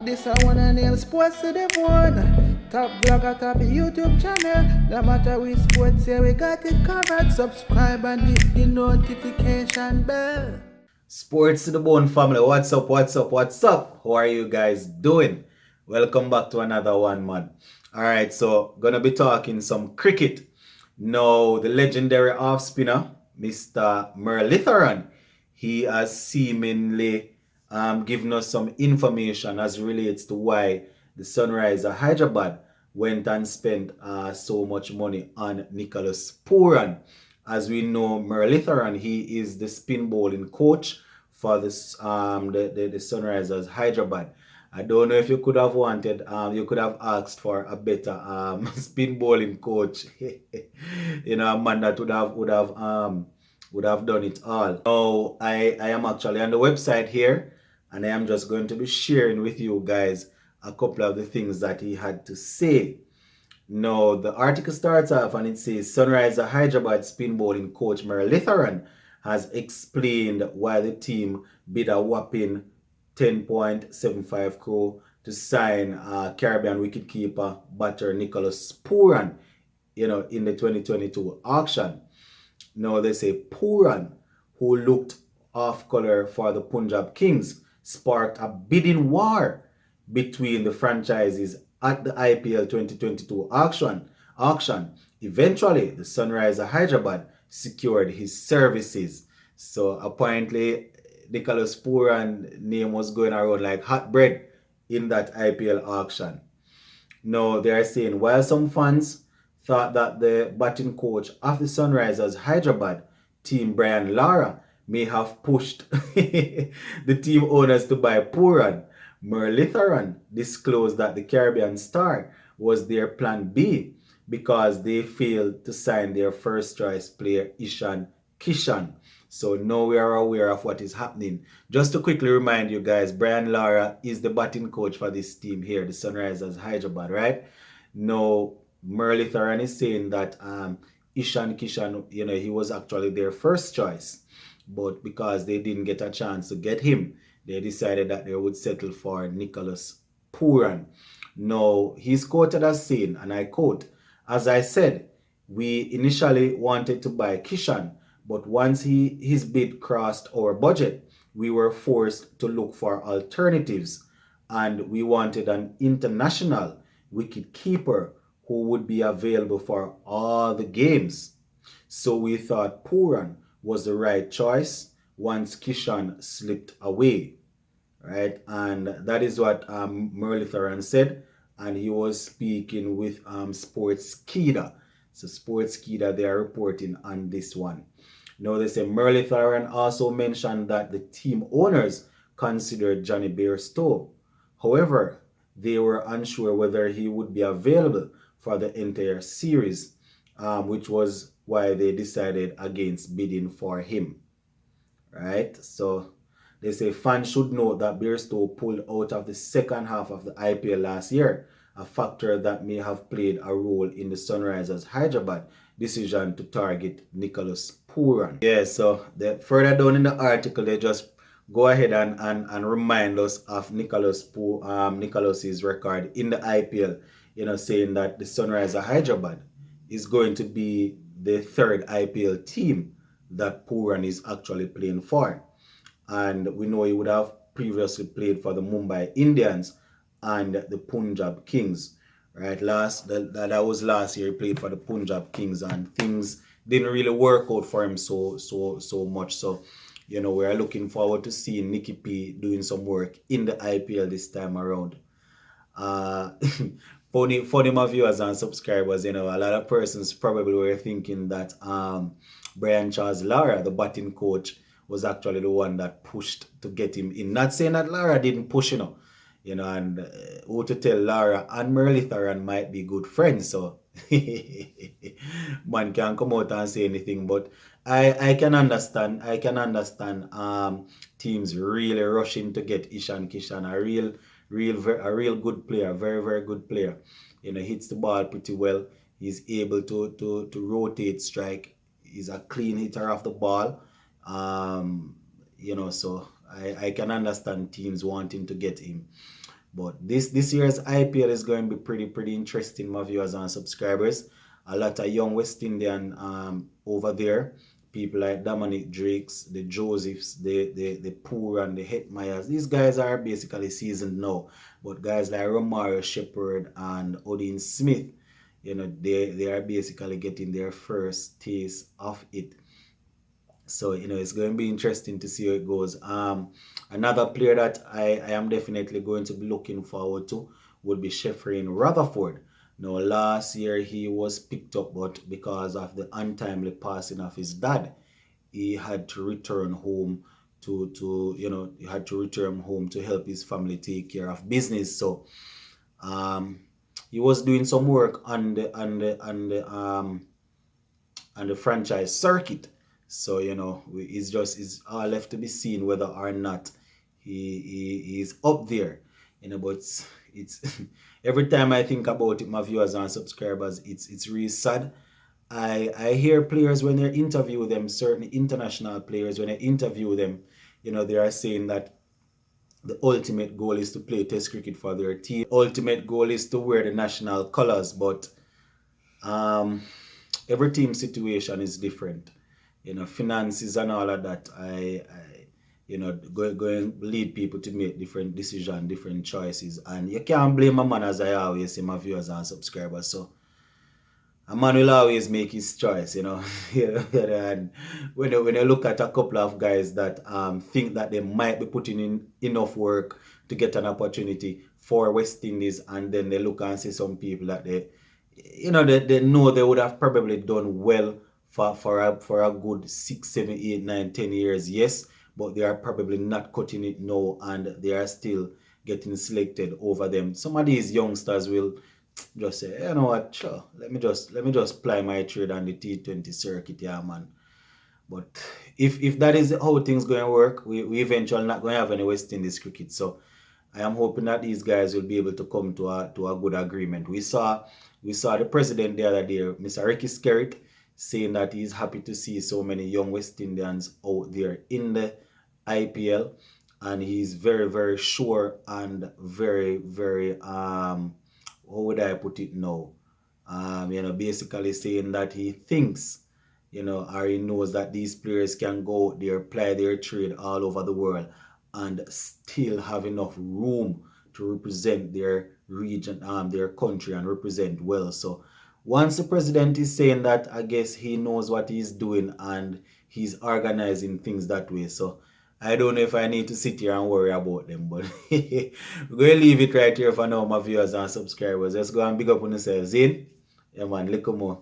This I wanna nail sports to the bone. Top blogger, top YouTube channel. No matter which sports, here we got it covered. Subscribe and hit the notification bell. Sports to the Bone family, what's up, what's up, what's up? How are you guys doing? Welcome back to another one, man. Alright, so gonna be talking some cricket. Now, the legendary off spinner, Mr. Muralitharan, he has seemingly given us some information as relates to why the Sunrisers Hyderabad went and spent so much money on Nicholas Pooran. As we know, Muralitharan, he is the spin bowling coach for this the Sunrisers Hyderabad. I don't know if you could have wanted, you could have asked for a better spin bowling coach. You know, a man that would have done it all. Now, I am actually on the website here, and I am just going to be sharing with you guys a couple of the things that he had to say. Now, the article starts off and it says Sunrisers Hyderabad spin bowling coach Muralitharan has explained why the team bid a whopping 10.75 crore to sign Caribbean wicketkeeper batter Nicholas Pooran, in the 2022 auction. Now they say Pooran, who looked off color for the Punjab Kings, sparked a bidding war between the franchises at the IPL 2022 auction. Eventually, the Sunrisers Hyderabad secured his services. So apparently, Nicholas Pooran's name was going around like hot bread in that IPL auction. Now, they are saying while some fans thought that the batting coach of the Sunrisers Hyderabad team, Brian Lara, may have pushed the team owners to buy Pooran, Muralitharan disclosed that the Caribbean star was their plan B because they failed to sign their first choice player Ishan Kishan. So now we are aware of what is happening. Just to quickly remind you guys, Brian Lara is the batting coach for this team here, the Sunrisers Hyderabad, right? Now, Muralitharan is saying that Ishan Kishan, he was actually their first choice. But because they didn't get a chance to get him, they decided that they would settle for Nicholas Pooran. Now, he's quoted as saying, and I quote, "As I said, we initially wanted to buy Kishan, but once his bid crossed our budget, we were forced to look for alternatives, and we wanted an international wicket keeper who would be available for all the games. So we thought Pooran was the right choice once Kishan slipped away." Right? And that is what Muralitharan said, and he was speaking with Sportskeeda. So Sportskeeda, they are reporting on this one. Now they say Muralitharan also mentioned that the team owners considered Johnny Bairstow. However, they were unsure whether he would be available for the entire series, which was why they decided against bidding for him. Right? So they say fans should know that Bairstow pulled out of the second half of the IPL last year, a factor that may have played a role in the Sunrisers Hyderabad decision to target Nicholas Pooran. Yeah, so further down in the article, they just go ahead and remind us of Nicholas's record in the IPL, saying that the Sunrisers Hyderabad is going to be the third IPL team that Pooran is actually playing for. And we know he would have previously played for the Mumbai Indians and the Punjab Kings, right? That was last year. He played for the Punjab Kings, and things didn't really work out for him so much. So, we are looking forward to seeing Nicky P doing some work in the IPL this time around. For my viewers and subscribers, a lot of persons probably were thinking that Brian Charles Lara, the batting coach, was actually the one that pushed to get him in. Not saying that Lara didn't push, and who to tell Lara and Muralitharan might be good friends, so man can come out and say anything, but I can understand teams really rushing to get Ishan Kishan, a real good player, very, very good player. Hits the ball pretty well. He's able to rotate strike. He's a clean hitter of the ball. So I can understand teams wanting to get him. But this year's IPL is going to be pretty interesting, my viewers and subscribers. A lot of young West Indian over there, people like Dominic Drakes, the Josephs, the Poor and the Hetmeyers. These guys are basically seasoned now. But guys like Romario Shepherd and Odin Smith, they are basically getting their first taste of it. So, it's going to be interesting to see how it goes. Another player that I am definitely going to be looking forward to would be Sheffrin Rutherford. Now, last year he was picked up, but because of the untimely passing of his dad, he had to return home he had to return home to help his family take care of business. So, um, he was doing some work on the franchise circuit. So it's all left to be seen whether or not he's up there. But it's every time I think about it, my viewers and subscribers, it's really sad. I hear players when they interview them, certain international players when they interview them, they are saying that the ultimate goal is to play test cricket for their team. Ultimate goal is to wear the national colors, but um, every team situation is different. Finances and all of that. Going lead people to make different decisions, different choices, and you can't blame a man, as I always say, my viewers and subscribers. So a man will always make his choice. And when you look at a couple of guys that think that they might be putting in enough work to get an opportunity for West Indies, and then they look and see some people that they know they would have probably done well for a good 6, 7, 8, 9, 10 years, yes, but they are probably not cutting it now, and they are still getting selected over them. Some of these youngsters will just say, you know what, sure, let me just ply my trade on the T20 circuit, yeah, man. But if that is how things going to work, we eventually not going to have any West Indies cricket. So I am hoping that these guys will be able to come to a good agreement. We saw the president the other day, Mr. Ricky Skerritt, saying that he's happy to see so many young West Indians out there in the IPL, and he's very, very sure and very, very how would I put it now? Basically saying that he thinks, or he knows that these players can go out there, play their trade all over the world, and still have enough room to represent their region, their country, and represent well. So once the president is saying that, I guess he knows what he's doing and he's organizing things that way. So I don't know if I need to sit here and worry about them, but we're going to leave it right here for now, my viewers and subscribers. Let's go and big up on yourselves. In? Yeah, man, look more.